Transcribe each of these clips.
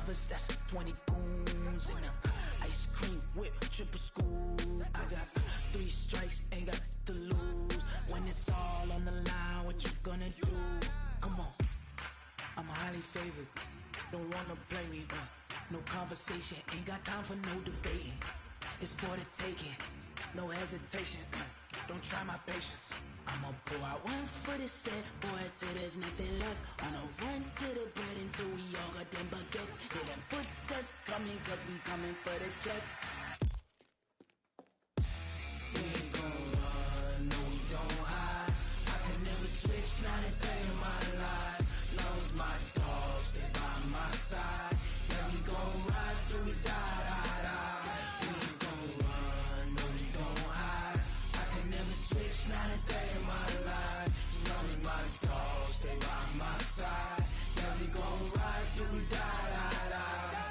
brothers, that's 20 goons. And ice cream whip, triple scoop. I got 3 strikes, ain't got to lose. When it's all on the line, what you gonna do? Come on, I'm highly favored. Don't wanna blame me, no conversation, ain't got time for no debating. It's for the taking, no hesitation, don't try my patience. I'ma pour out one for the set, boy, till there's nothing left. On a run to the bread until we all got them baguettes. Hear them footsteps coming, cause we coming for the check. We ain't gon' run, no we don't hide. I can never switch, not a day in my life. Knows my dogs, they by my side. Yeah, we gon' ride till we die, die, die. We ain't gon' run, no we don't hide. I can never switch, not a day in my life. As long as my dogs, they by my side. Yeah, we gon' ride till we die, die, die.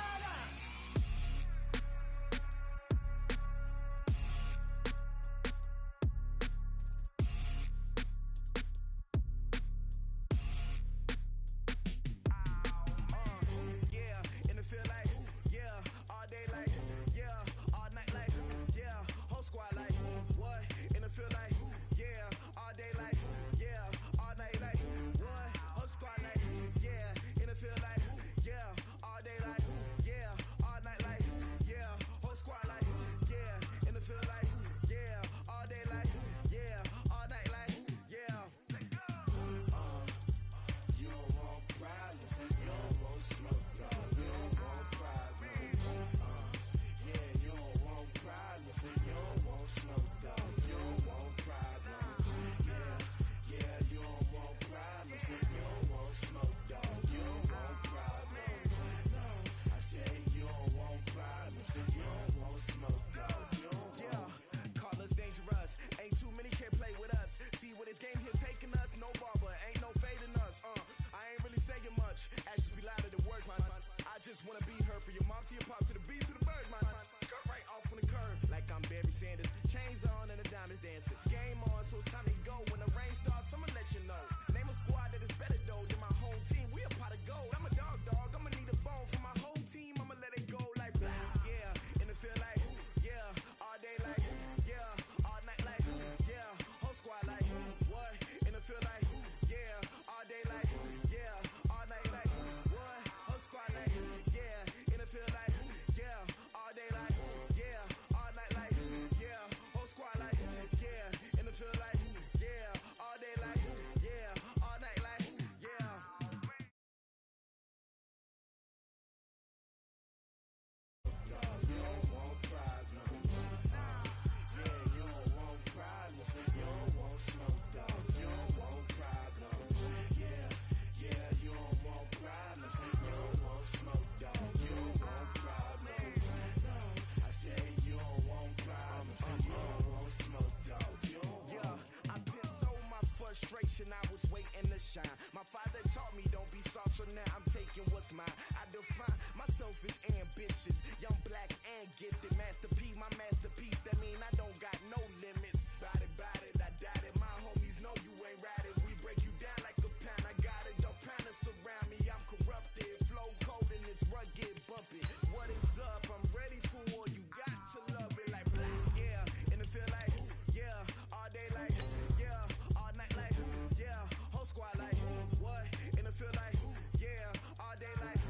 I was waiting to shine. My father taught me don't be soft, so now I'm taking what's mine. I define myself as ambitious, young, black, and gifted. Master P, my masterpiece. That mean I don't got no limits. Bout it, I doubt it. My homies know you ain't ratted. We break you down like a pound. I got it, don't pound us around me. I'm corrupted, flow cold and it's rugged, bumpy. What is up? I'm ready for war. You got to love it like black, yeah. And it feel like, yeah, all day like, yeah, all night like, yeah, whole squad like, what? And it feel like, yeah, all day like,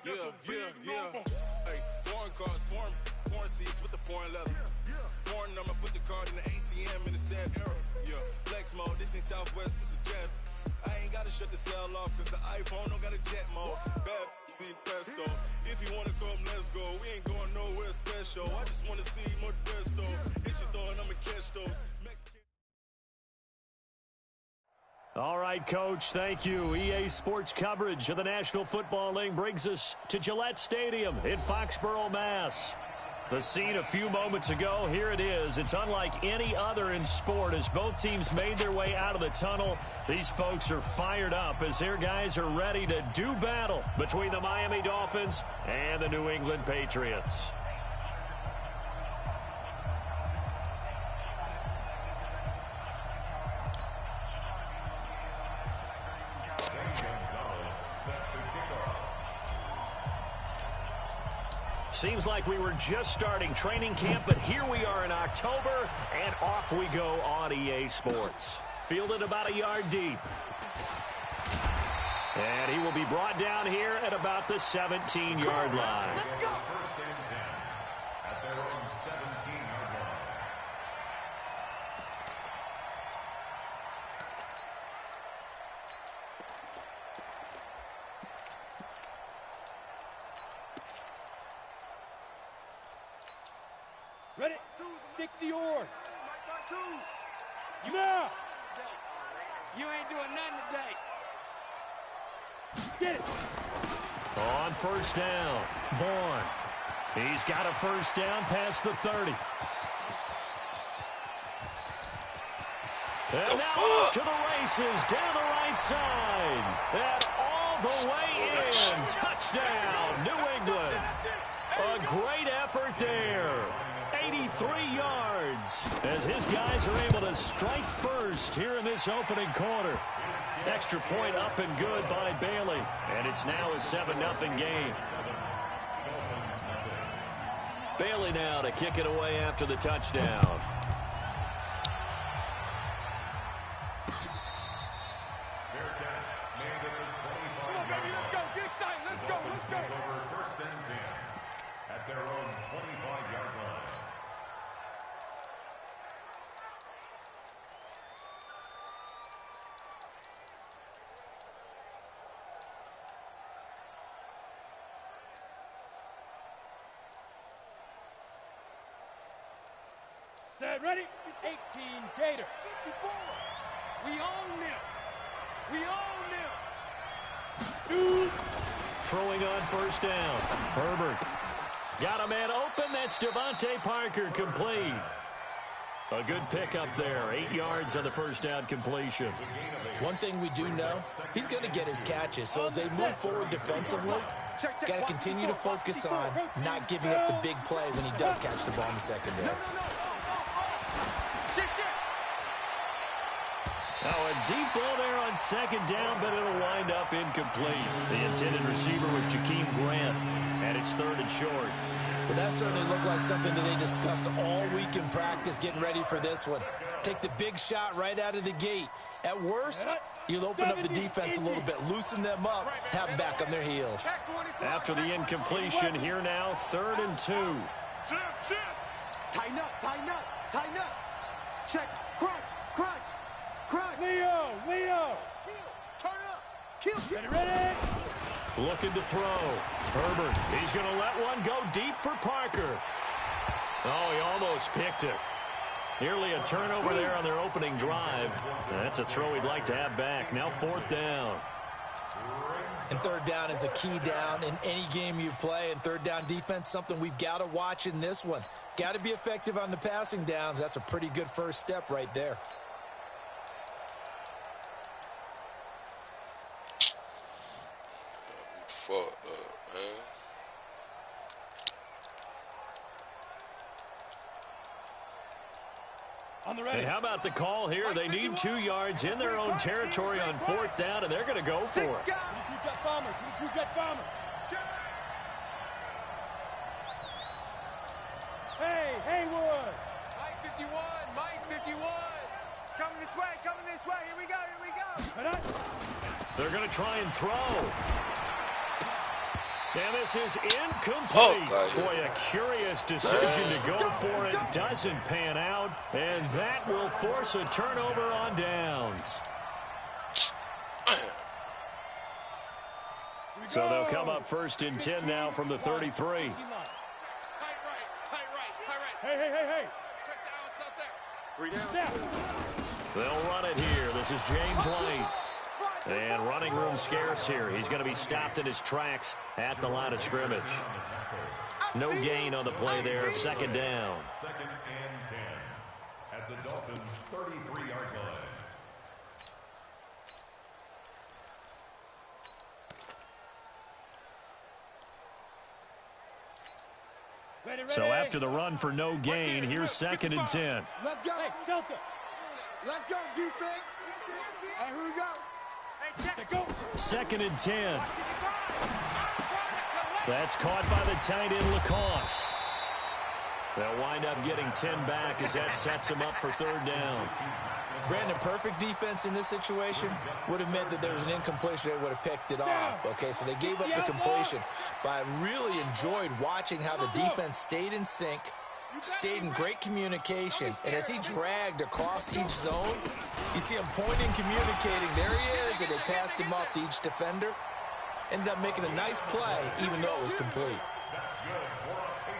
Yeah. Hey, foreign cars, foreign seats with the foreign leather. Foreign number, put the card in the ATM in the sad era. Yeah, flex mode, this ain't Southwest, this is jet. I ain't gotta shut the cell off, cause the iPhone don't got a jet mode. Bad being pesto. If you wanna come, let's go. We ain't going nowhere special. I just wanna see more Modesto. Hit your throw and I'ma catch those. All right, Coach, thank you. EA Sports coverage of the National Football League brings us to Gillette Stadium in Foxborough, Mass. The scene a few moments ago, here it is. It's unlike any other in sport as both teams made their way out of the tunnel. These folks are fired up as their guys are ready to do battle between the Miami Dolphins and the New England Patriots. Seems like we were just starting training camp, but here we are in October, and off we go on EA Sports. Fielded about a yard deep. And he will be brought down here at about the 17-yard line. Let's go. First and 10 at their own 17-yard line. Ready? 60 or. Now. You ain't doing nothing today. Get it. On first down, Vaughn. He's got a first down past the 30. And now off to the races down the right side. And all the way in. Touchdown, New England. A great effort there. 83 yards as his guys are able to strike first here in this opening quarter. Extra point up and good by Bailey. And it's now a 7-0 game. Bailey now to kick it away after the touchdown. Set, ready? 18, Gator. 54. We own them. We own them. Throwing on first down. Herbert. Got a man open. That's Devontae Parker complete. A good pickup there. 8 yards on the first down completion. One thing we do know, he's going to get his catches. So as they move forward defensively, got to continue to focus on not giving up the big play when he does catch the ball in the secondary. Oh, a deep ball there on second down, but it'll wind up incomplete. The intended receiver was Jakeem Grant, and it's third and short. Well, that certainly looked like something that they discussed all week in practice, getting ready for this one. Take the big shot right out of the gate. At worst, you'll open up the defense a little bit, loosen them up, have them back on their heels. After the incompletion, here now, 3rd and 2. Tighten up, tighten up, tighten up. Check, crunch, crunch, crunch. Leo. Kill, turn up, kill. Ready? Looking to throw. Herbert, he's going to let one go deep for Parker. Oh, he almost picked it. Nearly a turnover there on their opening drive. That's a throw he'd like to have back. Now 4th down. And 3rd down is a key down in any game you play. And 3rd down defense, something we've got to watch in this one. Got to be effective on the passing downs. That's a pretty good first step right there. Fucked up, man. On the ready. Hey, how about the call here? They need 2 yards in their own territory on 4th down, and they're going to go for it. 22 jet bombers. 22 jet bombers. Hey, Haywood. Mike 51. Coming this way, Here we go. They're going to try and throw. And this is incomplete. Oh, Boy, a curious decision to go for it. Doesn't pan out. And that will force a turnover on downs. So they'll come up 1st and 10 now from the 33. Tight right. Hey. Check the outs out there. 3 down. They'll run it here. This is James White. And running room scarce here. He's going to be stopped in his tracks at the line of scrimmage. No gain on the play there. 2nd down. 2nd and 10 at the Dolphins' 33-yard line. So after the run for no gain, here's 2nd and 10. Let's go. Hey, Delta. Let's go, defense. Hey, here we go. Hey, go. 2nd and 10. That's caught by the tight end, Lacoste. They'll wind up getting 10 back as that sets them up for 3rd down. Brandon, perfect defense in this situation would have meant that there was an incompletion. They would have picked it off. Okay, so they gave up the completion. But I really enjoyed watching how the defense stayed in sync, stayed in great communication. And as he dragged across each zone, you see him pointing, communicating. There he is, and they passed him off to each defender. Ended up making a nice play, even though it was complete.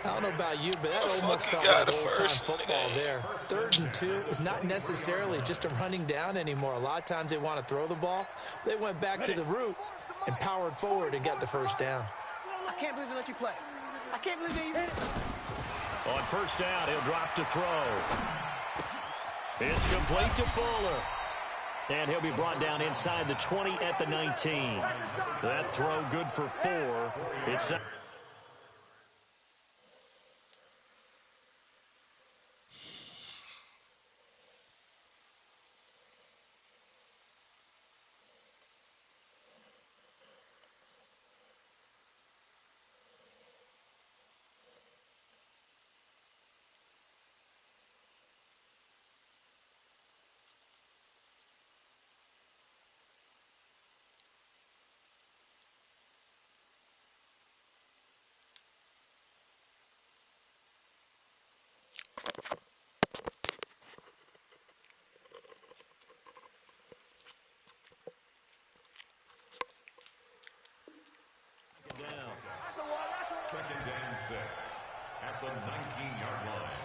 I don't know about you, but that almost felt like old-time football there. 3rd and 2 is not necessarily just a running down anymore. A lot of times they want to throw the ball. They went back to the roots and powered forward and got the 1st down. I can't believe they let you play. I can't believe they... On 1st down, he'll drop to throw. It's complete to Fuller. And he'll be brought down inside the 20 at the 19. That throw good for 4. It's... Second and 6 at the 19-yard line.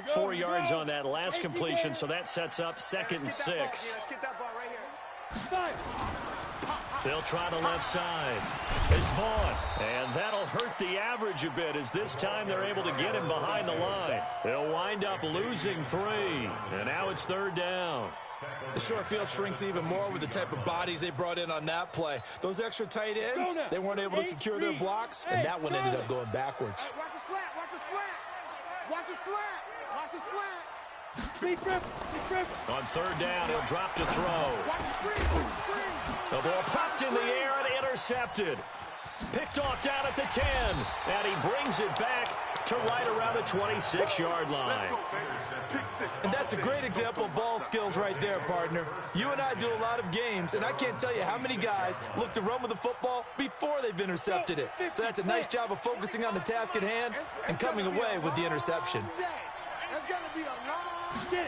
Go, 4 yards on that last completion, so that sets up 2nd and 6. Let's get that ball right here. They'll try the left side. It's Vaughn. And that'll hurt the average a bit as this time they're able to get him behind the line. They'll wind up losing 3. And now it's 3rd down. The short field shrinks even more with the type of bodies they brought in on that play. Those extra tight ends, they weren't able to secure their blocks, and that one ended up going backwards. Hey, watch his flat. Watch his flat. Watch his flat. Watch his flat. Speed grip. On 3rd down, he'll drop to throw. Watch the screen. The ball popped in the air and intercepted. Picked off down at the 10. And he brings it back to right around the 26-yard line. And that's a great example of ball skills right there, partner. You and I do a lot of games, and I can't tell you how many guys look to run with the football before they've intercepted it. So that's a nice job of focusing on the task at hand and coming away with the interception. That's going to be a long day.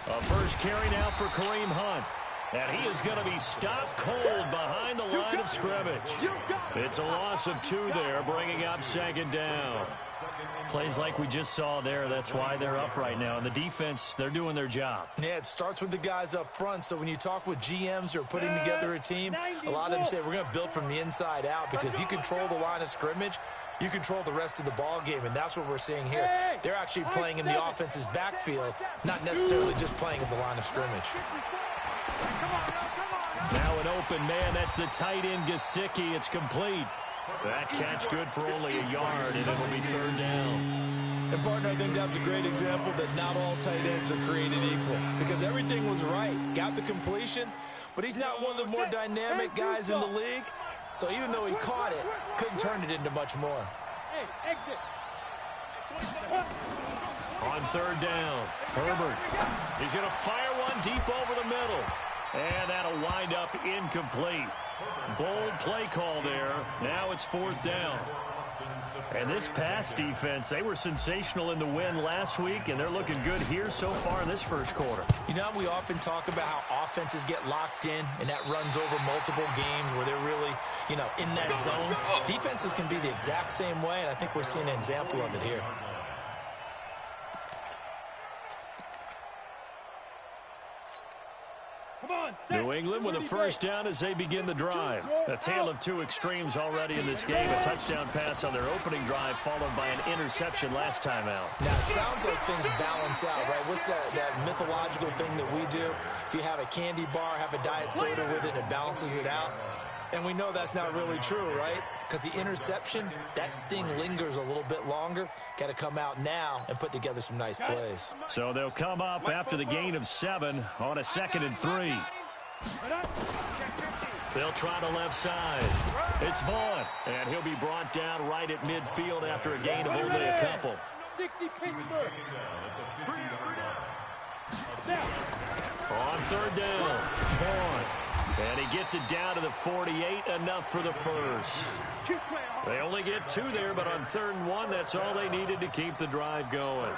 A first carry now for Kareem Hunt. And he is going to be stopped cold behind the line of scrimmage. It's a loss of 2 there, bringing up 2nd down. Plays like we just saw there, that's why they're up right now. And the defense, they're doing their job. Yeah, it starts with the guys up front. So when you talk with GMs who are putting together a team, a lot of them say we're going to build from the inside out, because if you control the line of scrimmage, you control the rest of the ball game, and that's what we're seeing here. They're actually playing in the offense's backfield, not necessarily just playing at the line of scrimmage. Now an open man, that's the tight end Gesicki. It's complete. That catch good for only a yard, and it'll be 3rd down. And, partner, I think that's a great example that not all tight ends are created equal, because everything was right. Got the completion, but he's not one of the more dynamic guys in the league. So even though he caught it, couldn't turn it into much more. Hey, exit. On third down, Herbert. He's going to fire one deep over the middle. And that'll wind up incomplete. Bold play call there. Now it's fourth down. And this pass defense, they were sensational in the win last week, and they're looking good here so far in this first quarter. You know, we often talk about how offenses get locked in, and that runs over multiple games where they're really, you know, in that zone. Defenses can be the exact same way, and I think we're seeing an example of it here. New England with a first down as they begin the drive. A tale of two extremes already in this game. A touchdown pass on their opening drive followed by an interception last time out. Now, it sounds like things balance out, right? What's that mythological thing that we do? If you have a candy bar, have a diet soda with it, it balances it out. And we know that's not really true, right? Because the interception, that sting lingers a little bit longer. Got to come out now and put together some nice plays. So they'll come up after the gain of 7 on a 2nd and 3. They'll try the left side. It's Vaughn, and he'll be brought down right at midfield after a gain of only a couple. 60 Pittsburgh. On third down, Vaughn. And he gets it down to the 48, enough for the first. They only get 2 there, but on 3rd and 1, that's all they needed to keep the drive going.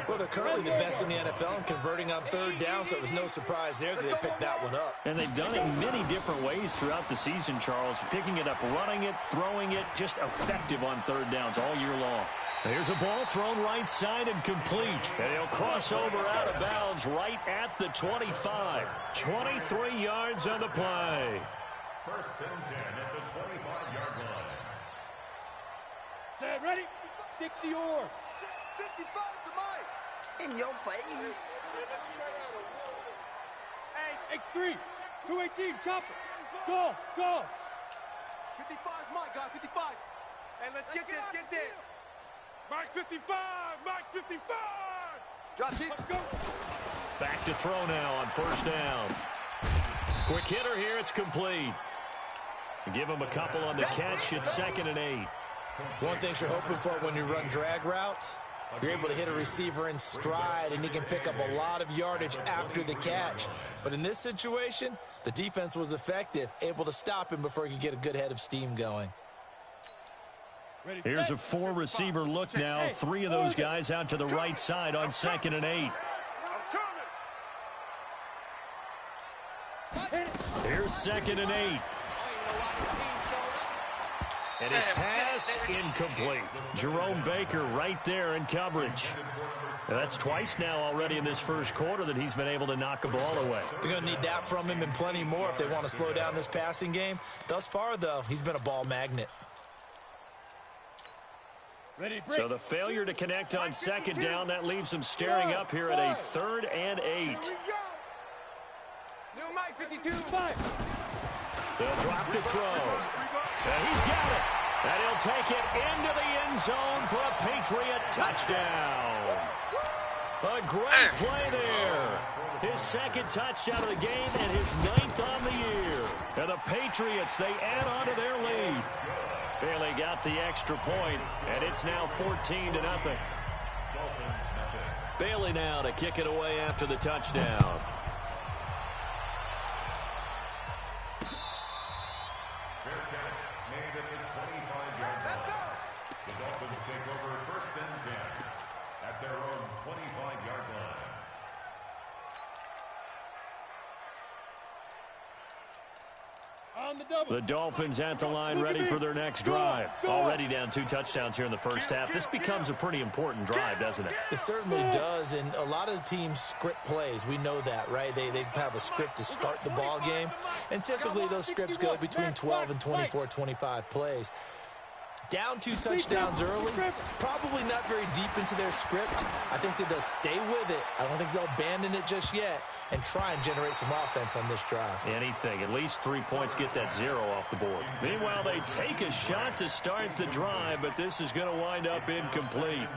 Well, they're currently the best in the NFL in converting on 3rd down, so it was no surprise there that they picked that one up. And they've done it many different ways throughout the season, Charles. Picking it up, running it, throwing it, just effective on 3rd downs all year long. Here's a ball thrown right side and complete. And he'll cross over out of bounds right at the 25. 23 yards on the play. First and 10 at the 25-yard line. Set, ready? 60 or. 55 to Mike. In your face. Hey, X3. 218, chopper. Go, go. 55 is Mike, guys, 55. Hey, let's get this. Mike 55, Mike 55. Drop it. Let's go. Back to throw now on first down. Quick hitter here, it's complete. Give him a couple on the catch. It's 2nd and 8. One thing you're hoping for when you run drag routes, you're able to hit a receiver in stride, and he can pick up a lot of yardage after the catch. But in this situation, the defense was effective, able to stop him before he could get a good head of steam going. Here's a 4-receiver look now. 3 of those guys out to the right side on 2nd and 8. Here's 2nd and 8. And his pass incomplete. Jerome Baker right there in coverage. And that's twice now already in this first quarter that he's been able to knock a ball away. They're going to need that from him and plenty more if they want to slow down this passing game. Thus far, though, he's been a ball magnet. So the failure to connect on 2nd down, that leaves them staring up here at a 3rd and 8. New Mike 52. They'll drop the throw. And he's got it. And he'll take it into the end zone for a Patriot touchdown. A great play there. His 2nd touchdown of the game and his 9th on the year. And the Patriots, they add on to their lead. Bailey got the extra point, and it's now 14-0. Bailey now to kick it away after the touchdown. Fair catch made at the 25-yard line. The Dolphins take over 1st and 10 at their own 25-yard line. The Dolphins at the line ready for their next drive. Already down 2 touchdowns here in the first half. This becomes a pretty important drive, doesn't it? It certainly does, and a lot of the teams script plays. We know that, right? They have a script to start the ball game, and typically those scripts go between 12 and 24, 25 plays. Down 2 touchdowns early, probably not very deep into their script. I think that they'll stay with it. I don't think they'll abandon it just yet and try and generate some offense on this drive. Anything. At least 3 points, get that 0 off the board. Meanwhile, they take a shot to start the drive, but this is going to wind up incomplete.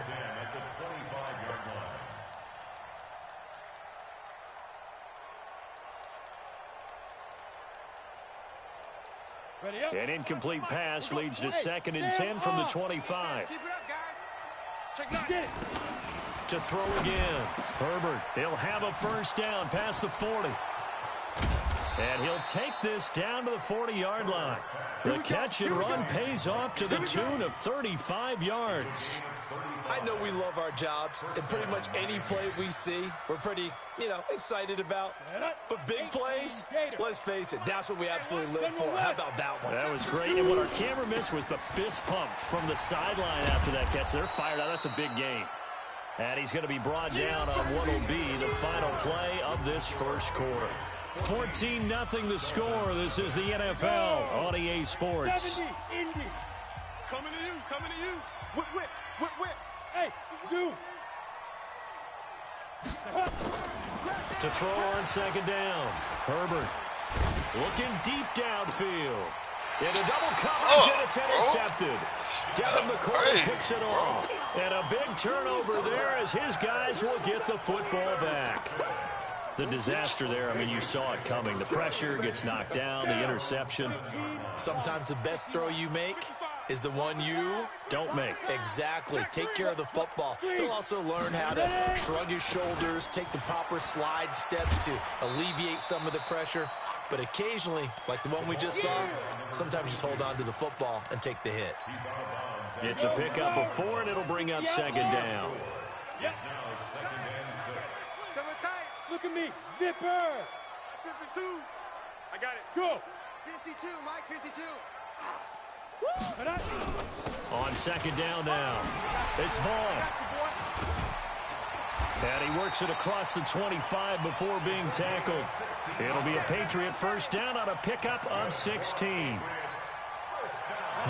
An incomplete pass leads to 2nd and 10 from the 25. Keep it up, guys. Check To throw again. Herbert, he'll have a first down past the 40. And he'll take this down to the 40-yard line. The catch and run pays off to the tune of 35 yards. I know we love our jobs, and pretty much any play we see, we're pretty, excited about. But big plays, let's face it, that's what we absolutely live for. How about that one? That was great. And what our camera missed was the fist pump from the sideline after that catch. They're fired out. That's a big game. And he's going to be brought down on what will be the final play of this first quarter. 14-0 the score. This is the NFL on EA Sports. Coming to you. Whip. Hey, dude. To throw on 2nd down. Herbert looking deep downfield. Into double coverage, and it's intercepted. Devin McCoy picks it off. And a big turnover there as his guys will get the football back. The disaster there, I mean, you saw it coming. The pressure gets knocked down, the interception. Sometimes the best throw you make is the one you don't make. Exactly. Take care of the football. He'll also learn how to shrug his shoulders, take the proper slide steps to alleviate some of the pressure. But occasionally, like the one we just saw, sometimes just hold on to the football and take the hit. It's a pickup of 4, and it'll bring up 2nd down. Yes. Look at me. Zipper. 52. I got it. Go. 52, Mike, 52. On 2nd down now. It's Vaughn. And he works it across the 25 before being tackled. It'll be a Patriot first down on a pickup of 16.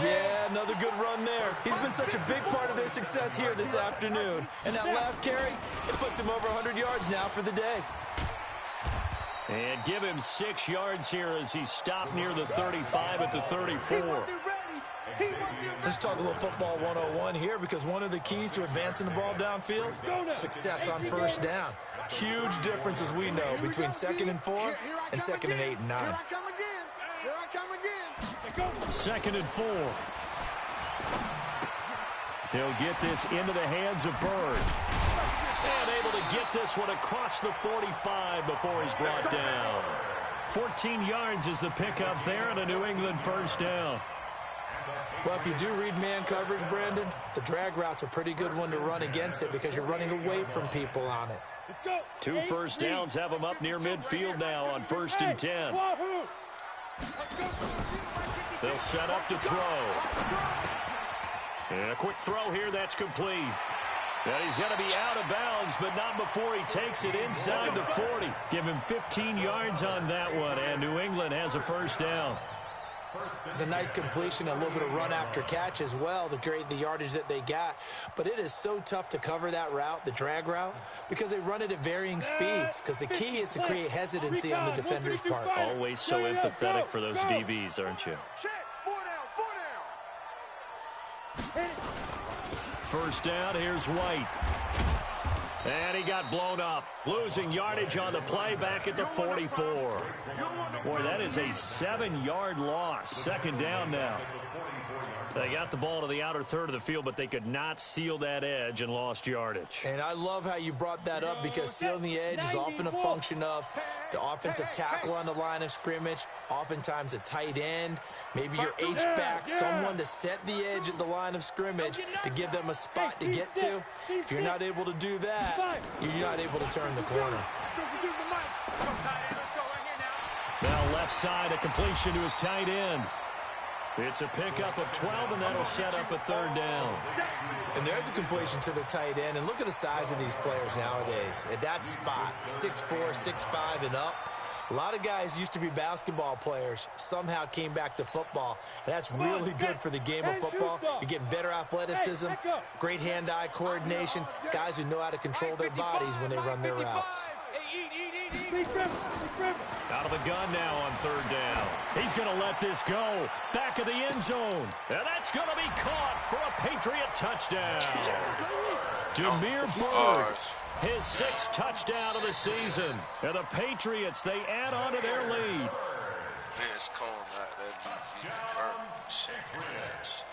Yeah, another good run there. He's been such a big part of their success here this afternoon. And that last carry, it puts him over 100 yards now for the day. And give him 6 yards here as he's stopped near the 35 at the 34. Let's talk a little football 101 here, because one of the keys to advancing the ball downfield, success on first down. Huge difference, as we know, between 2nd and 4 and 2nd and 8 and 9. Here I come again. 2nd and 4. He'll get this into the hands of Bird. And able to get this one across the 45 before he's brought down. 14 yards is the pickup there and a New England first down. Well, if you do read man coverage, Brandon, the drag route's a pretty good one to run against it because you're running away from people on it. 2 first downs have him up near midfield now on 1st and 10. They'll set up to throw. And a quick throw here, that's complete. And he's going to be out of bounds, but not before he takes it inside the 40. Give him 15 yards on that one, and New England has a first down. It's a nice completion, a little bit of run after catch as well to create the yardage that they got. But it is so tough to cover that route, the drag route, because they run it at varying speeds, because the key is to create hesitancy on the defender's part. Always so empathetic for those DBs, aren't you? First down, here's White. And he got blown up. Losing yardage on the play back at the 44. Boy, that is a 7-yard loss. 2nd down now. They got the ball to the outer third of the field, but they could not seal that edge and lost yardage. And I love how you brought that up, because sealing the edge is often a function of the offensive tackle on the line of scrimmage, oftentimes a tight end, maybe your H-back, someone to set the edge at the line of scrimmage to give them a spot to get to. If you're not able to do that, you're not able to turn the corner. Now left side, a completion to his tight end. It's a pickup of 12, and that'll set up a 3rd down. And there's a completion to the tight end. And look at the size of these players nowadays. At that spot, 6'4", 6'5", and up. A lot of guys used to be basketball players, somehow came back to football. And that's really good for the game of football. You're getting better athleticism, great hand-eye coordination, guys who know how to control their bodies when they run their routes. Out of the gun now on 3rd down. He's going to let this go. Back of the end zone. And that's going to be caught for a Patriot touchdown. Damiere Byrd, his 6th touchdown of the season. And the Patriots, they add on to their lead. Vince Cone out there be hurt. Shit, crazy.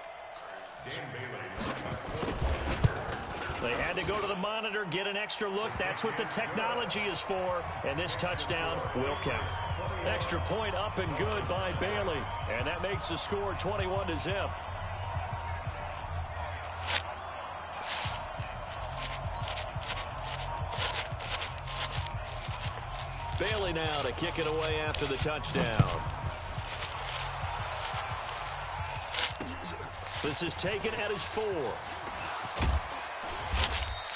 They had to go to the monitor, get an extra look. That's what the technology is for. And this touchdown will count. Extra point up and good by Bailey. And that makes the score 21-0. Bailey now to kick it away after the touchdown. This is taken at his 4.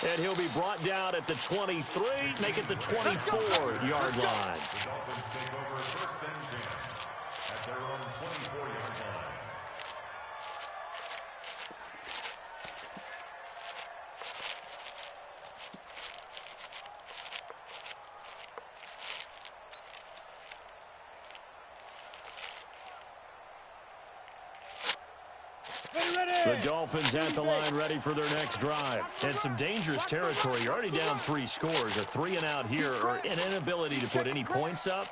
And he'll be brought down at the 23, make it the 24-yard line. The Dolphins take over 1st and 10 at their own 24-yard line. The Dolphins at the line ready for their next drive. And some dangerous territory. You're already down 3 scores. A 3 and out here or an inability to put any points up.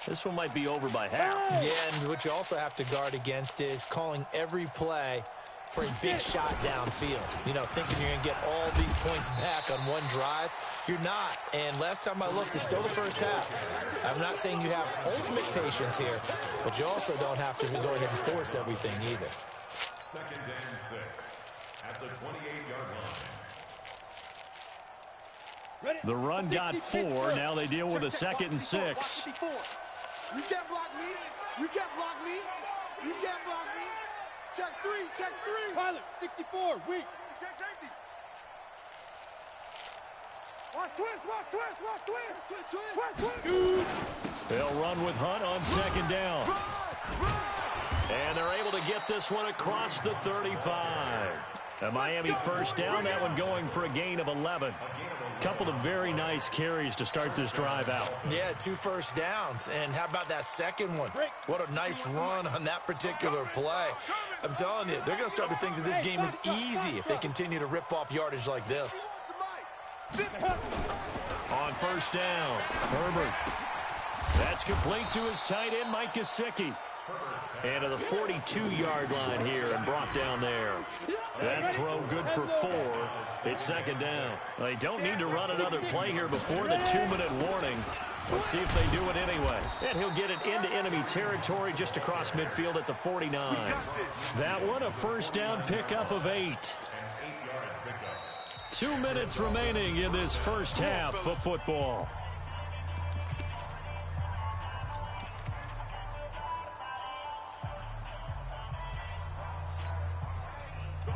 This one might be over by half. Yeah, and what you also have to guard against is calling every play for a big shot downfield. You know, thinking you're going to get all these points back on one drive. You're not. And last time I looked, it's still the first half. I'm not saying you have ultimate patience here, but you also don't have to go ahead and force everything either. 2nd and 6 at the 28-yard line. The run got 4. Now they deal with a 2nd and 6. You can't block me. You can't block me. You can't block me. Check 3. Check 3. Pilot, 64, weak. Check safety. Watch twist. Watch twist. Watch twist. Twist. Twist. They'll run with Hunt on 2nd down. And they're able to get this one across the 35. A Miami 1st down, that one going for a gain of 11. Couple of very nice carries to start this drive out. Yeah, 2 first downs. And how about that second one? What a nice run on that particular play. I'm telling you, they're going to start to think that this game is easy if they continue to rip off yardage like this. On 1st down, Herbert. That's complete to his tight end, Mike Gesicki. And to the 42-yard line here and brought down there. That throw good for 4. It's 2nd down. They don't need to run another play here before the 2-minute warning. Let's see if they do it anyway. And he'll get it into enemy territory just across midfield at the 49. That one a 1st down pickup of 8. 2 minutes remaining in this first half of football.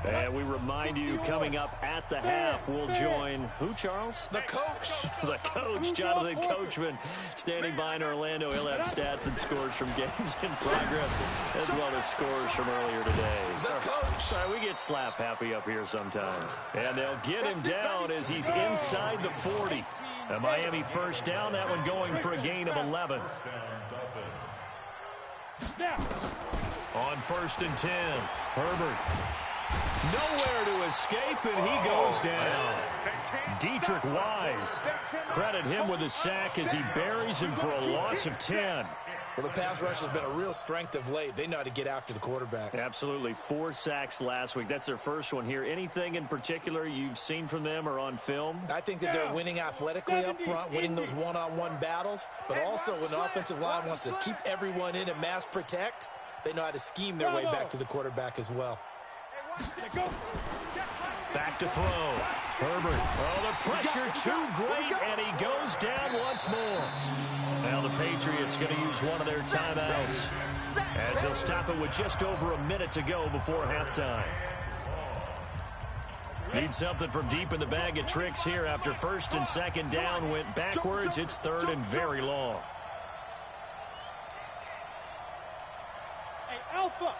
And we remind you, coming up at the half, we'll join who, Charles? The coach. The coach, Jonathan Coachman, standing by in Orlando. He'll have stats and scores from games in progress, as well as scores from earlier today. The coach. Sorry, we get slap happy up here sometimes. And they'll get him down as he's inside the 40. A Miami 1st down, that one going for a gain of 11. On 1st and 10, Herbert. Nowhere to escape, and he goes down. Dietrich Wise, credit him with a sack as he buries him for a loss of 10. Well, the pass rush has been a real strength of late. They know how to get after the quarterback. Absolutely. 4 sacks last week. That's their first one here. Anything in particular you've seen from them or on film? I think that they're winning athletically up front, winning those one-on-one battles, but also when the offensive line wants to keep everyone in and mass protect, they know how to scheme their way back to the quarterback as well. Back to throw. Herbert. Oh, the pressure too great, and he goes down once more. Now the Patriots going to use one of their timeouts as they'll stop it with just over a minute to go before halftime. Need something from deep in the bag of tricks here after 1st and 2nd down went backwards. It's 3rd and very long. Hey, Alpha.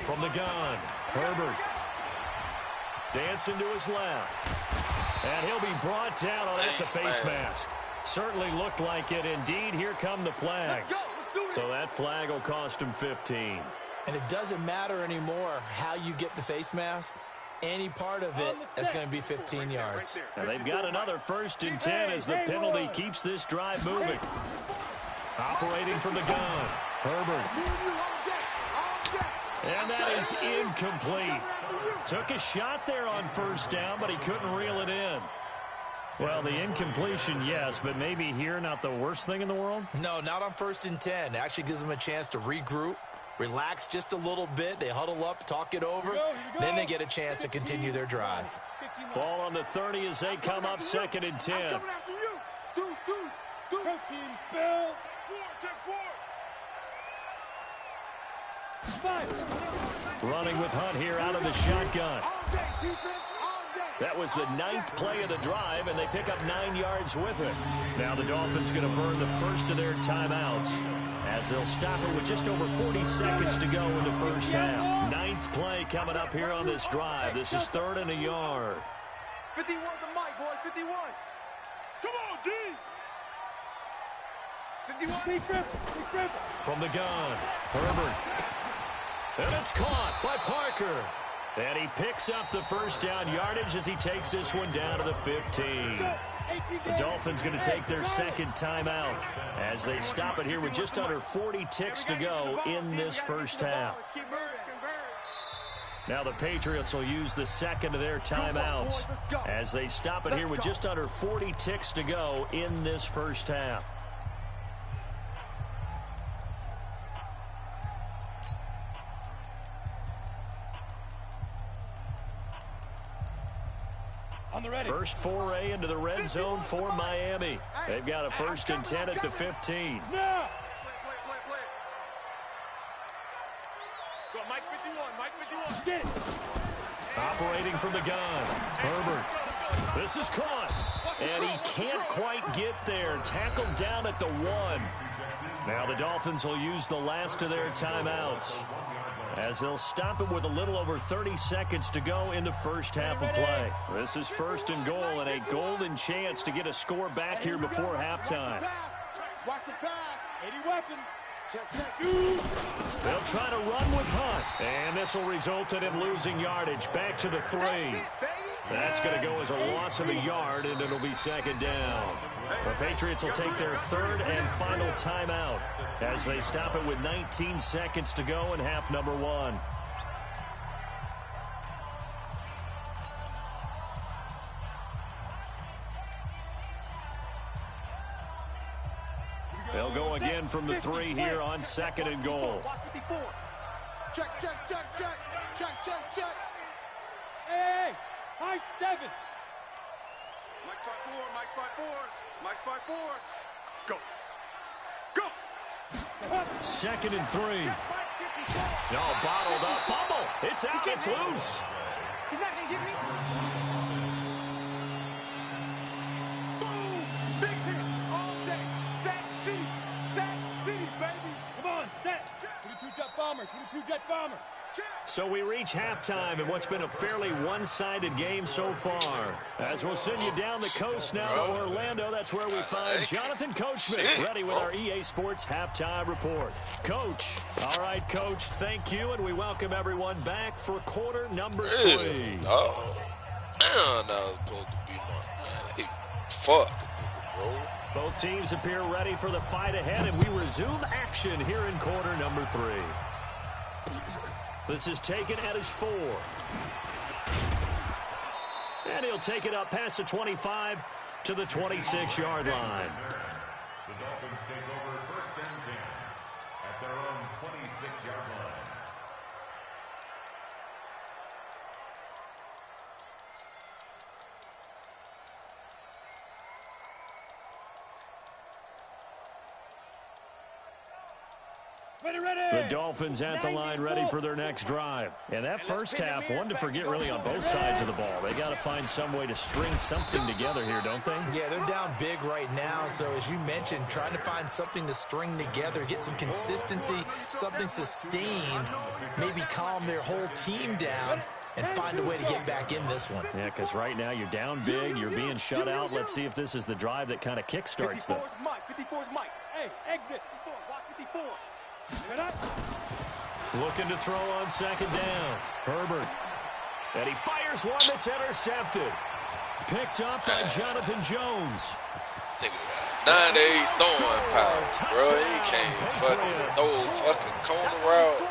From the gun, Herbert. Dancing to his left. And he'll be brought down. Oh, that's a face mask. Certainly looked like it. Indeed, here come the flags. So that flag will cost him 15. And it doesn't matter anymore how you get the face mask. any part of it, that's going to be 15 yards. And they've got another 1st and 10 as the penalty keeps this drive moving. Operating from the gun, Herbert. And that is incomplete. Took a shot there on 1st down, but he couldn't reel it in. Well, the incompletion, yes, but maybe here not the worst thing in the world? No, not on 1st and 10. It actually gives them a chance to regroup, relax just a little bit. They huddle up, talk it over. Then they get a chance to continue their drive. Ball on the 30 as they come up 2nd and 10. Running with Hunt here out of the shotgun. That was the 9th play of the drive, and they pick up 9 yards with it. Now the Dolphins going to burn the first of their timeouts as they'll stop it with just over 40 seconds to go in the 1st half. 9th play coming up here on this drive. This is 3rd and a yard. 51 to Mike, boys, 51. Come on, D. 51. From the gun, Herbert. And it's caught by Parker. And he picks up the 1st down yardage as he takes this one down to the 15. The Dolphins going to take their 2nd timeout as they stop it here with just under 40 ticks to go in this 1st half. Now the Patriots will use the 2nd of their timeouts as they stop it here with just under 40 ticks to go in this 1st half. First foray into the red zone for Miami. They've got a 1st and 10 at the 15. Go, Mike 51, Get it. Operating from the gun, Herbert. This is caught, and he can't quite get there. Tackled down at the 1. Now the Dolphins will use the last of their timeouts as they'll stop it with a little over 30 seconds to go in the 1st half of play. This is 1st and goal and a golden chance to get a score back here before halftime. Watch the pass. 80 weapon. Check. They'll try to run with Hunt, and this will result in him losing yardage back to the 3. That's going to go as a loss of a yard, and it'll be 2nd down. The Patriots will take their 3rd and final timeout as they stop it with 19 seconds to go in half number 1. They'll go again from the 3 here on 2nd and goal. Check. Hey, high 7. Mike 5-4. Go. 2nd and 3. No, bottled up. Fumble. It's out. It's loose. He's not going to get me. Boom. Big hit all day. Sack City, baby. Come on, set. 22-jet bomber. So we reach halftime in what's been a fairly one-sided game so far. As we'll send you down the coast now to Orlando, that's where we find Jonathan Coachman ready with our EA Sports Halftime Report. Coach. All right, Coach, thank you, and we welcome everyone back for quarter number 3. Oh, man, that was supposed to be my fuck, bro. Both teams appear ready for the fight ahead, and we resume action here in quarter number 3. This is taken at his 4. And he'll take it up past the 25 to the 26-yard line. The Dolphins take over 1st and 10 at their own 26-yard line. The Dolphins at the line ready for their next drive. And that 1st half, one to forget really on both sides of the ball. They got to find some way to string something together here, don't they? Yeah, they're down big right now. So as you mentioned, trying to find something to string together, get some consistency, something sustained, maybe calm their whole team down and find a way to get back in this one. Yeah, because right now you're down big, you're being shut out. Let's see if this is the drive that kind of kickstarts them. 54's Mike. Hey, exit. 54. Watch 54. Looking to throw on 2nd down. Herbert. And he fires one that's intercepted. Picked up by Jonathan Jones. Nigga got 98 throwing power, bro. He can't fucking throw a fucking corner route.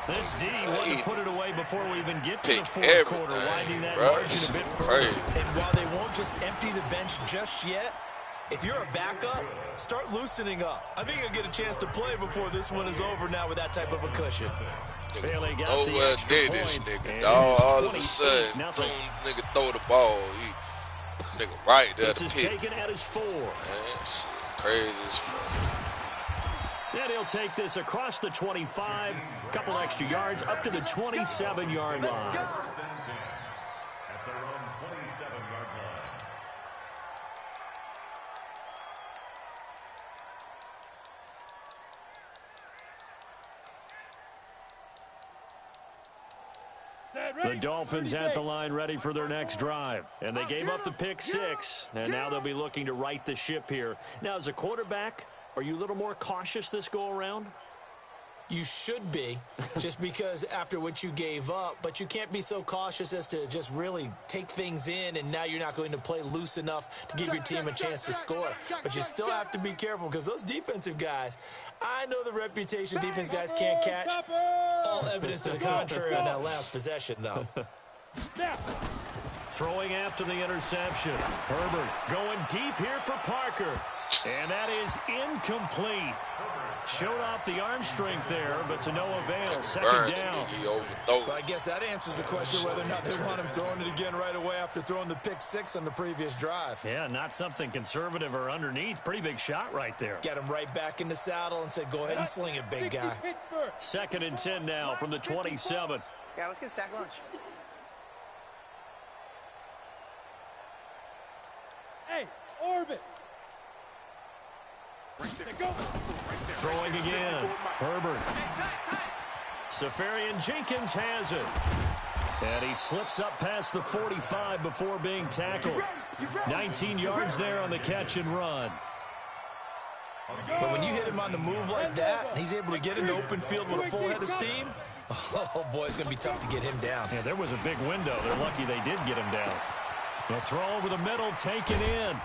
This D wanted to put it away before we even get to the fourth quarter, widening that bro. margin a bit further. And while they won't just empty the bench just yet, if you're a backup, start loosening up. I think you'll get a chance to play before this one is over now with that type of a cushion. Nowhere did this nigga, dog. All of a sudden, nigga throw the ball. He, nigga right there to pick. Taken at his 4. Man, shit crazy as fuck. And he'll take this across the 25, couple extra yards, up to the 27-yard line. First and 10 at their own 27-yard line. The Dolphins at the line ready for their next drive. And they gave up the pick 6, and now they'll be looking to right the ship here. Now, as a quarterback, are you a little more cautious this go-around? You should be, just because after what you gave up, but you can't be so cautious as to just really take things in, and now you're not going to play loose enough to give your team a chance to score. But you still have to be careful, because those defensive guys, I know the reputation defense guys can't catch. All evidence to the contrary on that last possession, though. Throwing after the interception. Herbert going deep here for Parker. And that is incomplete. Showed off the arm strength there, but to no avail. Second down. But I guess that answers the question whether or not they want him throwing it again right away after throwing the pick 6 on the previous drive. Yeah, not something conservative or underneath. Pretty big shot right there. Get him right back in the saddle and said, go ahead and sling it, big guy. Second and 10 now from the 27. Yeah, let's get a sack lunch. Hey, orbit. Throwing again. Herbert. Safarian Jenkins has it. And he slips up past the 45 before being tackled. 19 yards there on the catch and run. But when you hit him on the move like that, and he's able to get into open field with a full head of steam, oh, boy, it's going to be tough to get him down. Yeah, there was a big window. They're lucky they did get him down. The throw over the middle, taken in.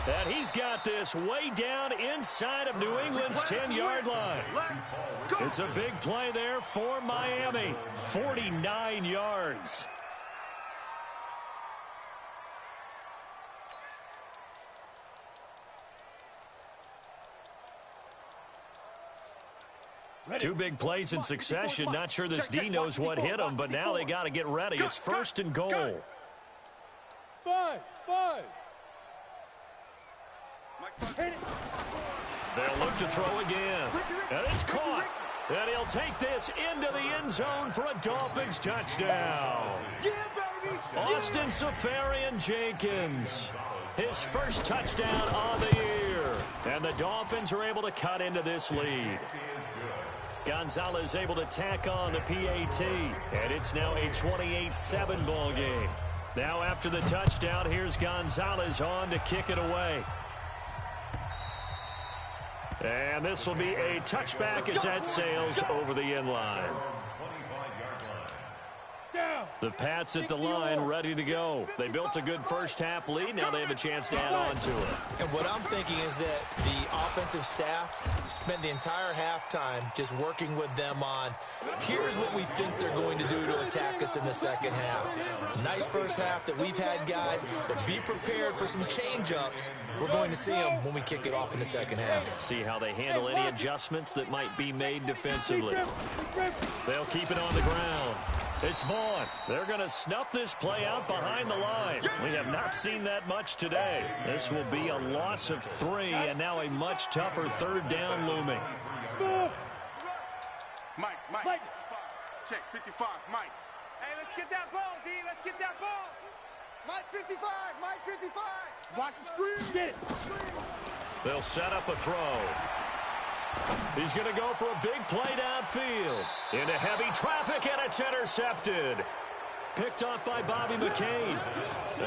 And he's got this way down inside of New England's 10-yard line. It's a big play there for Miami. 49 yards. Two big plays in succession. Not sure this D knows what hit him, but now they got to get ready. It's first and goal. Five. They'll look to throw again. And it's caught. And he'll take this into the end zone for a Dolphins touchdown. Austin Safarian Jenkins. His first touchdown on the year. And the Dolphins are able to cut into this lead. Gonzalez able to tack on the PAT. And it's now a 28-7 ball game. Now after the touchdown, here's Gonzalez on to kick it away. And this will be a touchback as that sails over the end line. The Pats at the line, ready to go. They built a good first-half lead. Now they have a chance to add on to it. And what I'm thinking is that the offensive staff spent the entire halftime just working with them on, here's what we think they're going to do to attack us in the second half. Nice first half that we've had, guys, but be prepared for some change-ups. We're going to see them when we kick it off in the second half. See how they handle any adjustments that might be made defensively. They'll keep it on the ground. It's Vaughn. They're going to snuff this play out behind the line. We have not seen that much today. This will be a loss of 3, and now a much tougher third down looming. Mike. Check, 55, Mike. Hey, let's get that ball, D. Let's get that ball. Mike 55. Watch the screen. Get it. They'll set up a throw. He's going to go for a big play downfield. Into heavy traffic, and it's intercepted. Picked off by Bobby McCain.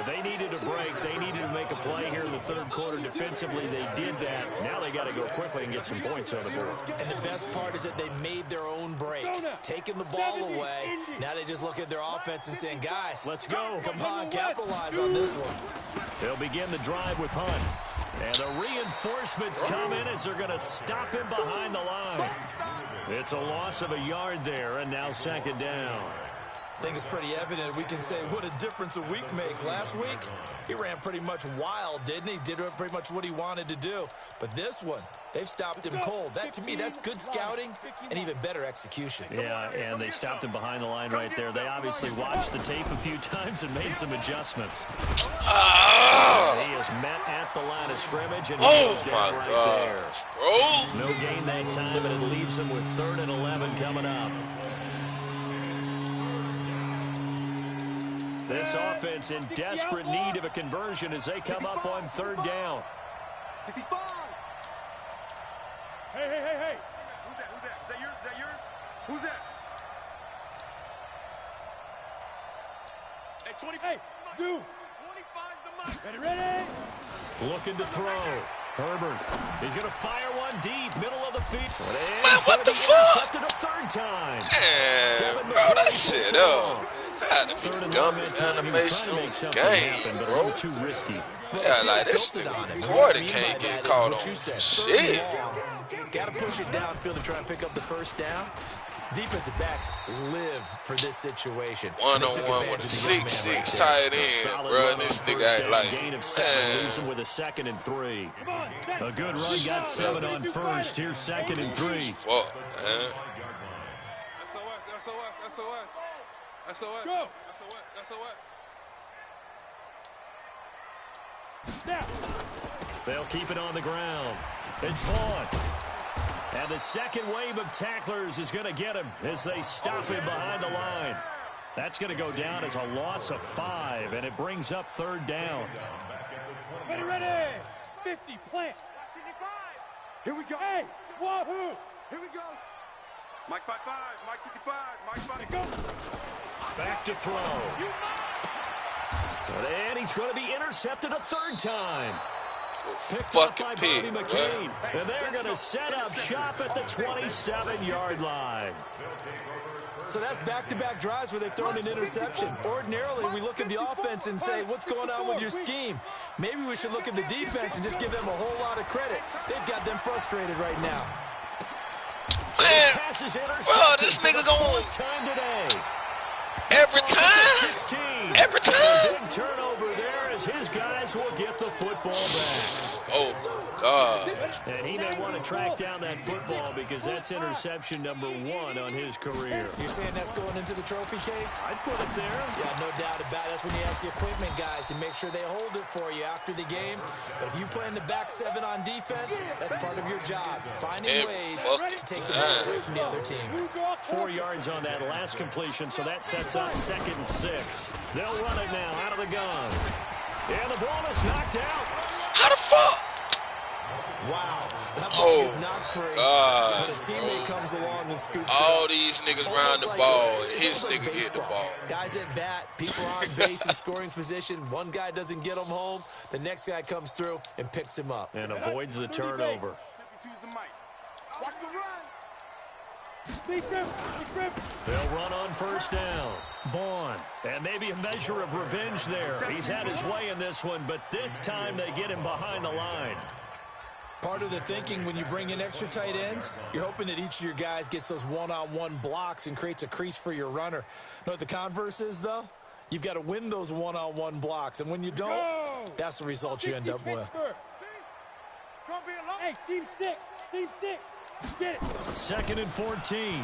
They needed a break. They needed to make a play here in the third quarter defensively. They did that. Now they got to go quickly and get some points on the board. And the best part is that they made their own break, taking the ball away. Now they just look at their offense and saying, guys, let's go. Come on, capitalize on this one. They'll begin the drive with Hunt. And the reinforcements come in as they're going to stop him behind the line. It's a loss of a yard there, and now second down. I think it's pretty evident we can say what a difference a week makes. Last week, he ran pretty much wild, didn't he? Did pretty much what he wanted to do. But this one, they've stopped him cold. That, to me, that's good scouting and even better execution. Yeah, and they stopped him behind the line right there. They obviously watched the tape a few times and made some adjustments. He is met at the line of scrimmage, and he goes down right there. No gain that time, and it leaves him with 3rd and 11 coming up. This offense in desperate need of a conversion as they come up on 3rd down. 65. Hey. Who's that? Is that yours? Who's that? Hey, 20. Hey, Zoo. 25's the mic. Ready? Looking to throw. Herbert. He's going to fire one deep, middle of the field. Man, what the fuck? A 3rd time. Man, bro, that shit up. God, the dumbest animation on the game, bro. Too risky. Yeah, like this quarter can't get caught on shit. Got to push it downfield to try and pick up the 1st down. Defensive backs live for this situation. One-on-one with a 6'6" tight end, bro. This nigga act like, leaves him with a 2nd and 3. A good run, got 7 on 1st. Here's 2nd and 3. Fuck, man. SOS. Go. SOS. They'll keep it on the ground. It's Vaughn. And the second wave of tacklers is going to get him as they stop him behind the line. That's going to go down as a loss of 5, and it brings up 3rd down. Ready. 50, plant. 65. Here we go. Hey, wahoo. Here we go. Mike 55, Mike 55, Mike 55. Back to throw. And he's going to be intercepted a 3rd time. Picked up by Bobby McCain. And they're going to set up shop at the 27-yard line. So that's back-to-back drives where they've thrown an interception. Ordinarily, we look at the offense and say, what's going on with your scheme? Maybe we should look at the defense and just give them a whole lot of credit. They've got them frustrated right now. Man, bro, this nigga going every time. Big turnover there as his guys will get the football back. Oh, my God. And he may want to track down that football because that's interception number 1 on his career. You're saying that's going into the trophy case? I'd put it there. Yeah, no doubt about it. That's when you ask the equipment guys to make sure they hold it for you after the game. But if you play in the back 7 on defense, that's part of your job. Finding ways to take the ball away from the other team. 4 yards on that last completion, so that sets up 2nd and 6. They'll run it now out of the gun. And the ball is knocked out. How the fuck? Wow. That ball is knocked free. God, but a teammate comes along and scoops all these niggas round the ball, and his nigga get the ball. Guys at bat, people on base in scoring position. One guy doesn't get him home. The next guy comes through and picks him up. And avoids the turnover. Watch the run. They'll run on 1st down. Vaughn. And maybe a measure of revenge there. He's had his way in this one, but this time they get him behind the line. Part of the thinking when you bring in extra tight ends, you're hoping that each of your guys gets those one-on-one blocks and creates a crease for your runner. You know what the converse is, though? You've got to win those one-on-one blocks, and when you don't, that's the result you end up with. Hey, team 6. Get it. 2nd and 14.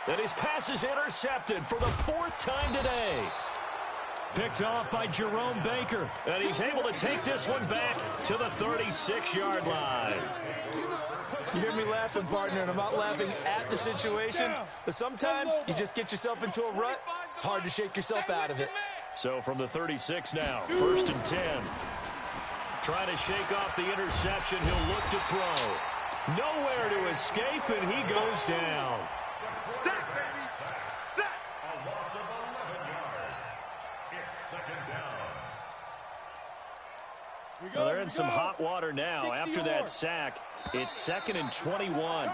And his pass is intercepted for the 4th time today. Picked off by Jerome Baker. And he's able to take this one back to the 36-yard line. You hear me laughing, partner, and I'm not laughing at the situation. But sometimes you just get yourself into a rut. It's hard to shake yourself out of it. So from the 36 now, 1st and 10. Trying to shake off the interception. He'll look to throw. Nowhere to escape, and he goes down. Set, baby. Set. A loss of 11 yards. It's second down. Well, they're in some hot water now. After that sack, it's 2nd and 21.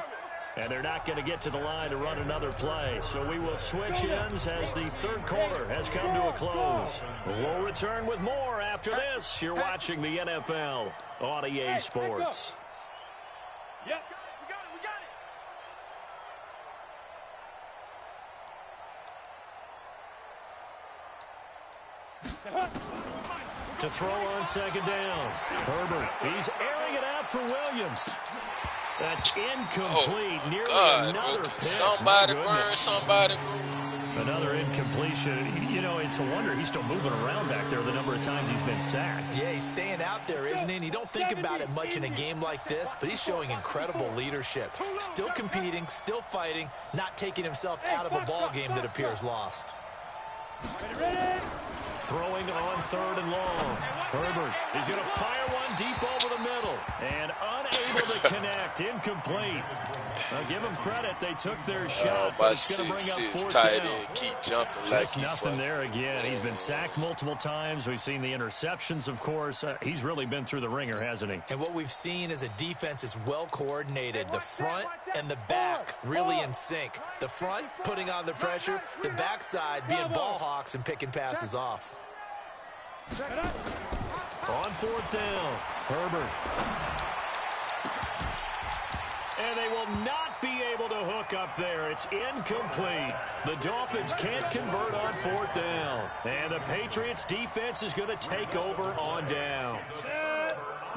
And they're not going to get to the line to run another play. So we will switch ends as the third quarter has come to a close. We'll return with more after this. You're watching the NFL on EA Sports. Yep. We got it. To throw on second down. Herbert, he's airing it out for Williams. That's incomplete. Oh, Nearly God, another pick. somebody burn somebody. Another incompletion. You know, it's a wonder he's still moving around back there the number of times he's been sacked. Yeah, he's staying out there, isn't he? And you don't think about it much in a game like this, but he's showing incredible leadership. Still competing, still fighting, not taking himself out of a ball game that appears lost. Throwing on 3rd and long. Herbert, he's going to fire one deep over the middle. And unable to connect. Incomplete. I'll give them credit. They took their shot. My it's going to bring up 4th tight down. end keep jumping like Just nothing there again. He's been sacked multiple times. We've seen the interceptions, of course. He's really been through the ringer, hasn't he? And what we've seen is a defense that's well coordinated. The front and the back really in sync. The front putting on the pressure. The backside being ball hawks and picking passes off. On 4th down, Herbert. And they will not be able to hook up there. It's incomplete. The Dolphins can't convert on 4th down. And the Patriots defense is going to take over on down.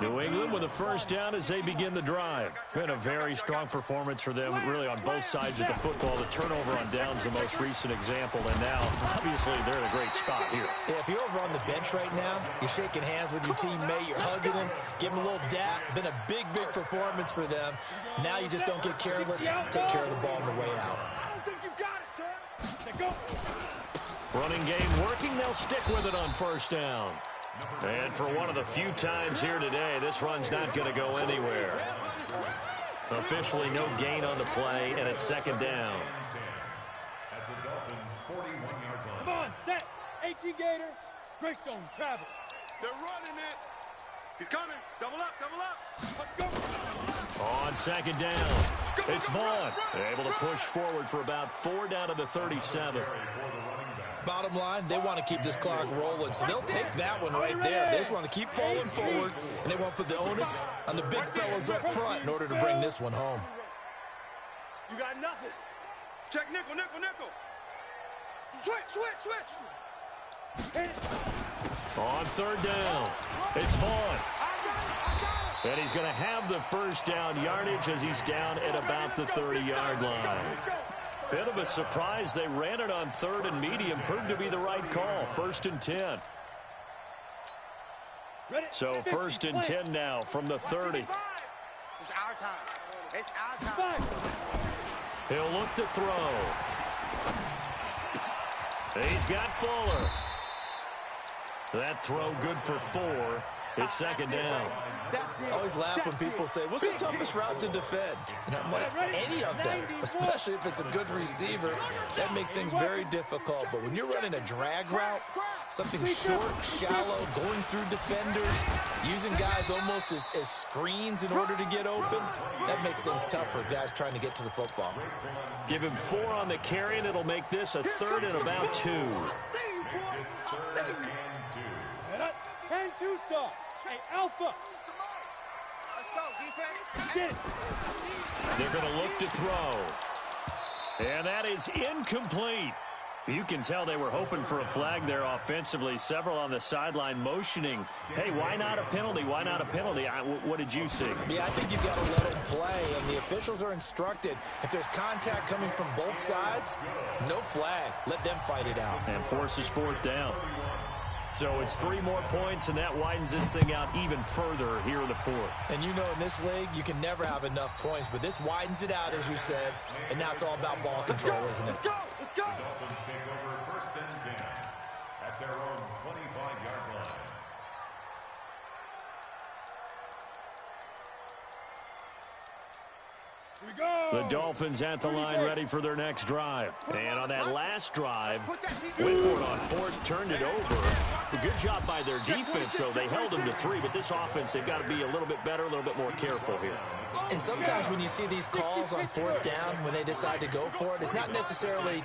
New England with a first down as they begin the drive. Been a very strong performance for them, really on both sides of the football. The turnover on downs the most recent example, and now, obviously, they're in a great spot here. Yeah, if you're over on the bench right now, you're shaking hands with your teammate, you're hugging him, giving him a little dap. Been a big, big performance for them. Now you just don't get careless. Take care of the ball on the way out. I don't think you got it, son. Go. Running game working. They'll stick with it on first down. And for one of the few times here today, this run's not going to go anywhere. Officially no gain on the play, and it's second down. At the Dolphins' 41-yard line. Come on, set. 18 Gator. Greystone travel. They're running it. He's coming. Double up, double up. Let's go. On second down, it's Vaughn. Able to push forward for about 4 down to the 37. Bottom line, they want to keep this clock rolling, so they'll take that one right there. They just want to keep falling forward, and they want to put the onus on the big fellas up front in order to bring this one home. You got nothing. Check nickel, nickel, nickel. Switch, switch, switch. On 3rd down, it's Vaughn. And he's going to have the first down yardage as he's down at about the 30-yard line. Bit of a surprise. They ran it on 3rd and medium. Proved to be the right call. 1st and 10. So 1st and 10 now from the 30. It's our time. It's our time. He'll look to throw. He's got Fuller. That throw good for 4. It's second down. I always laugh when people say, what's the toughest route to defend? And I'm like, any of them, especially if it's a good receiver. That makes things very difficult. But when you're running a drag route, something short, shallow, going through defenders, using guys almost as screens in order to get open, that makes things tough for guys trying to get to the football. Give him 4 on the carry, and it'll make this a 3rd and about 2. 10-2 stop. Hey, Alpha. Let's go, defense. Get it. They're going to look to throw. And that is incomplete. You can tell they were hoping for a flag there offensively. Several on the sideline motioning. Hey, why not a penalty? Why not a penalty? What did you see? Yeah, I think you've got to let them play, and the officials are instructed. If there's contact coming from both sides, no flag. Let them fight it out. And forces 4th down. So it's 3 more points, and that widens this thing out even further here in the 4th. And you know in this league, you can never have enough points, but this widens it out, as you said, and now it's all about ball control, isn't it? Let's go. Let's go. The Dolphins take over 1st and 10 at their own 25-yard line. The Dolphins at the line ready for their next drive. And on that last drive, went for it on fourth, turned it over. Good job by their defense, though. They held them to 3, but this offense, they've got to be a little bit better, a little bit more careful here. And sometimes when you see these calls on fourth down, when they decide to go for it, it's not necessarily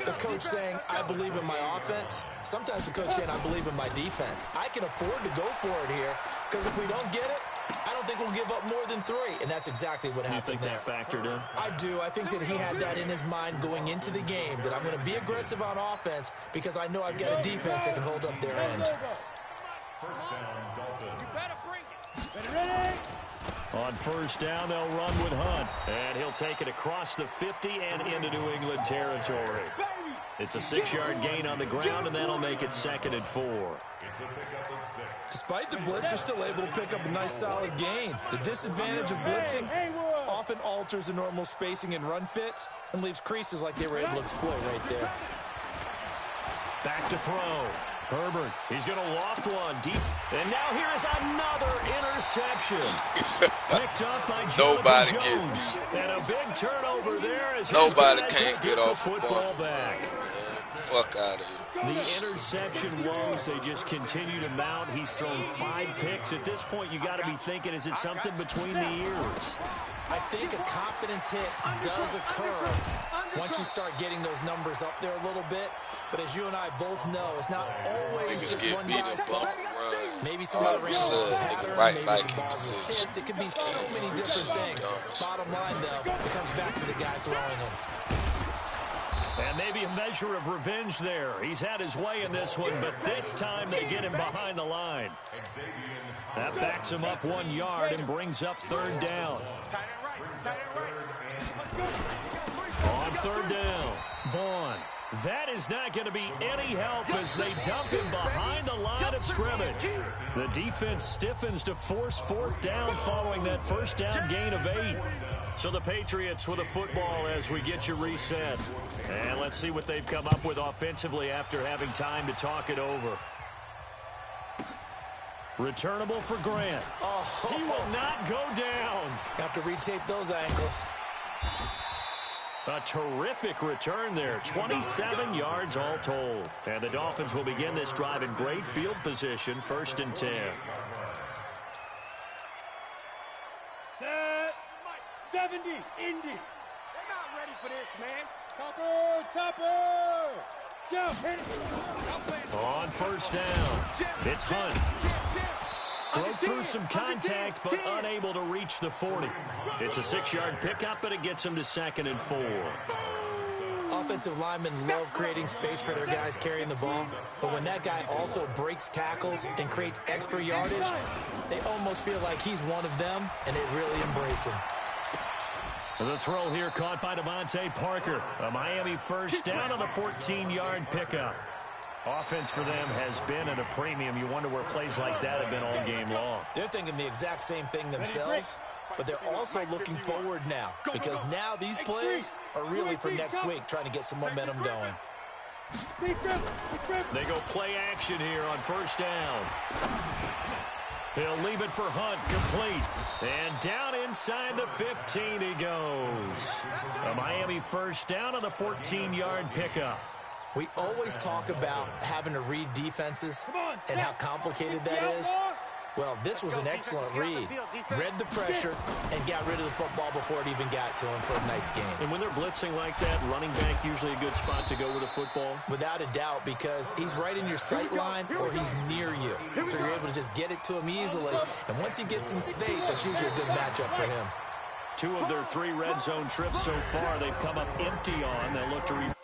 the coach saying, I believe in my offense. Sometimes the coach saying, I believe in my defense. I can afford to go for it here, because if we don't get it, I don't think we'll give up more than 3, and that's exactly what happened there. You think that factored in? I do. I think that he had that in his mind going into the game, that I'm going to be aggressive on offense because I know I've got a defense that can hold up their end. First down, Dolphins. You better bring it. Ready? On first down, they'll run with Hunt, and he'll take it across the 50 and into New England territory. It's a 6-yard gain on the ground, and that'll make it 2nd and 4. It's a pickup of 6. Despite the blitz, they're still able to pick up a nice, solid gain. The disadvantage of blitzing often alters the normal spacing and run fits and leaves creases like they were able to exploit right there. Back to throw. Herbert, he's going to loft one deep. And now here is another interception. Picked up by Jonathan Jones. And a big turnover there as nobody can't get off the football back. Fuck out of here. The interception woes, they just continue to mount. He's thrown 5 picks. At this point, you got to be thinking, is it something between the ears? I think a confidence hit does occur once you start getting those numbers up there a little bit. But as you and I both know, it's not always just one guy's fault. Maybe somebody ran a pattern, maybe some balls were tipped. It could be so many different things. Bottom line, though, it comes back to the guy throwing them. And maybe a measure of revenge there. He's had his way in this one, but this time they get him behind the line. That backs him up 1 yard and brings up 3rd down. On 3rd down, Vaughn. That is not going to be any help as they dump him behind the line of scrimmage. The defense stiffens to force 4th down following that first down gain of 8. So the Patriots with a football as we get you reset. And let's see what they've come up with offensively after having time to talk it over. Returnable for Grant. Oh, he will not go down. Have to retape those ankles. A terrific return there. 27 yards all told. And the Dolphins will begin this drive in great field position, 1st and 10. Set. 70. Indy. They're not ready for this, man. Topper. Down. Hit it. On 1st down, it's Hunt. Broke through some contact, but unable to reach the 40. It's a 6-yard pickup, but it gets him to 2nd and 4. Offensive linemen love creating space for their guys carrying the ball, but when that guy also breaks tackles and creates extra yardage, they almost feel like he's one of them, and they really embrace him. The throw here caught by Devontae Parker. A Miami 1st down on the 14-yard pickup. Offense for them has been at a premium. You wonder where plays like that have been all game long. They're thinking the exact same thing themselves, but they're also looking forward now because now these plays are really for next week, trying to get some momentum going. They go play action here on 1st down. He'll leave it for Hunt, complete. And down inside the 15 he goes. A Miami 1st down on the 14-yard pickup. We always talk about having to read defenses and how complicated that is. Well, this was an excellent read. Read the pressure and got rid of the football before it even got to him for a nice game. And when they're blitzing like that, running back usually a good spot to go with the football? Without a doubt, because he's right in your sight line or he's near you. So you're able to just get it to him easily. And once he gets in space, that's usually a good matchup for him. 2 of their 3 red zone trips so far, they've come up empty on. They'll look to